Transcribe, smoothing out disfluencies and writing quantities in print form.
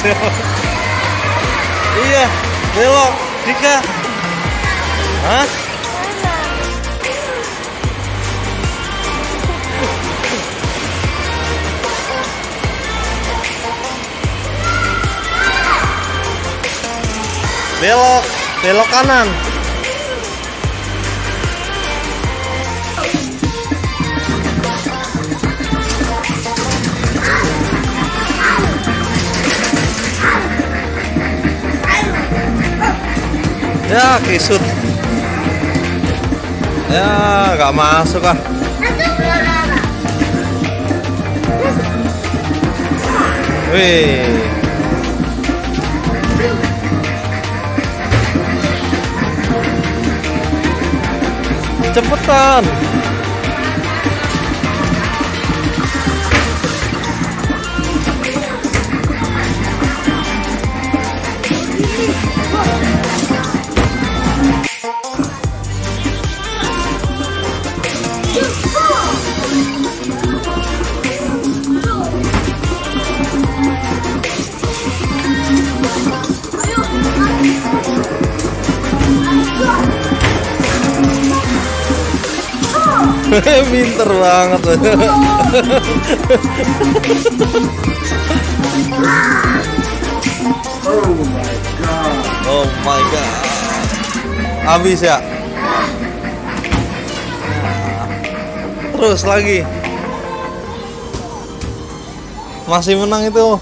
Iya, belok, Dika. Hah? Belok, belok kanan. Ya, kisut. Ya, nggak masuk ah. Wih. Cepetan. Pinter banget. Oh my god. Habis ya. Terus lagi. Masih menang itu.